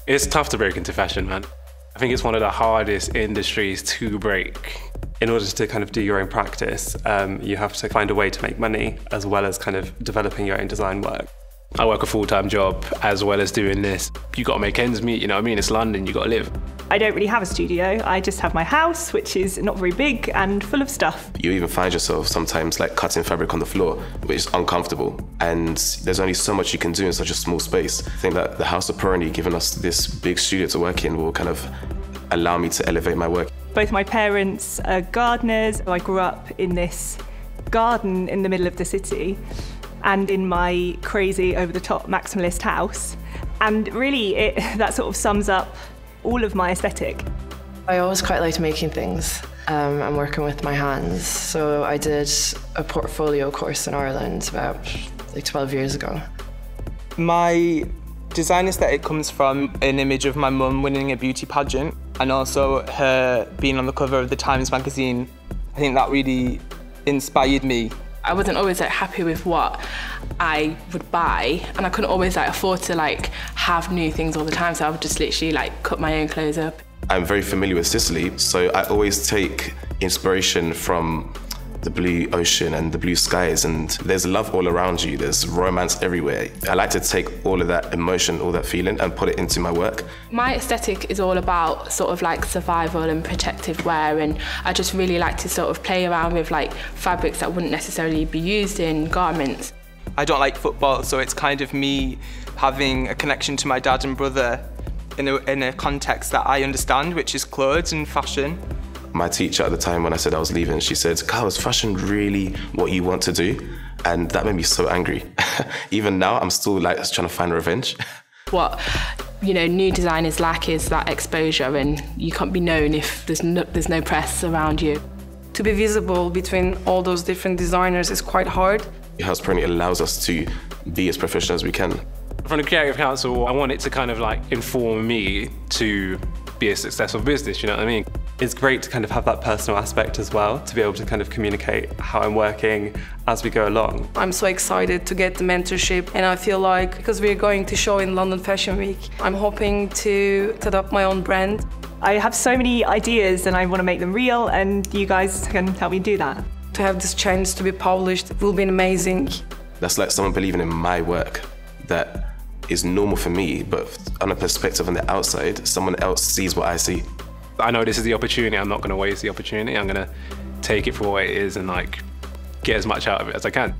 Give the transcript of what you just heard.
It's tough to break into fashion, man. I think it's one of the hardest industries to break. In order to kind of do your own practice, you have to find a way to make money as well as kind of developing your own design work. I work a full-time job as well as doing this. You got to make ends meet, you know what I mean? It's London, you got to live. I don't really have a studio. I just have my house, which is not very big and full of stuff. You even find yourself sometimes like cutting fabric on the floor, which is uncomfortable. And there's only so much you can do in such a small space. I think that the House of Peroni giving us this big studio to work in will kind of allow me to elevate my work. Both my parents are gardeners. I grew up in this garden in the middle of the city and in my crazy over-the-top maximalist house. And really, that sort of sums up all of my aesthetic. I always quite liked making things and working with my hands. So I did a portfolio course in Ireland about like 12 years ago. My design aesthetic comes from an image of my mum winning a beauty pageant and also her being on the cover of the Times magazine. I think that really inspired me. I wasn't always like happy with what I would buy, and I couldn't always like afford to like have new things all the time, so I would just literally like cut my own clothes up. I'm very familiar with Sicily, so I always take inspiration from the blue ocean and the blue skies, and there's love all around you, there's romance everywhere. I like to take all of that emotion, all that feeling, and put it into my work. My aesthetic is all about sort of like survival and protective wear, and I just really like to sort of play around with like fabrics that wouldn't necessarily be used in garments. I don't like football, so it's kind of me having a connection to my dad and brother in a context that I understand, which is clothes and fashion. My teacher at the time when I said I was leaving, she said, "Carl, is fashion really what you want to do?" And that made me so angry. Even now, I'm still like trying to find revenge. What, you know, new designers lack is that exposure, and you can't be known if there's no press around you. To be visible between all those different designers is quite hard. House Peroni allows us to be as professional as we can. From the Creative Council, I want it to kind of like inform me to be a successful business, you know what I mean? It's great to kind of have that personal aspect as well, to be able to kind of communicate how I'm working as we go along. I'm so excited to get the mentorship, and I feel like because we're going to show in London Fashion Week, I'm hoping to set up my own brand. I have so many ideas and I want to make them real, and you guys can help me do that. To have this chance to be published will be amazing. That's like someone believing in my work that is normal for me, but on a perspective on the outside, someone else sees what I see. I know this is the opportunity, I'm not going to waste the opportunity. I'm going to take it for what it is and like get as much out of it as I can.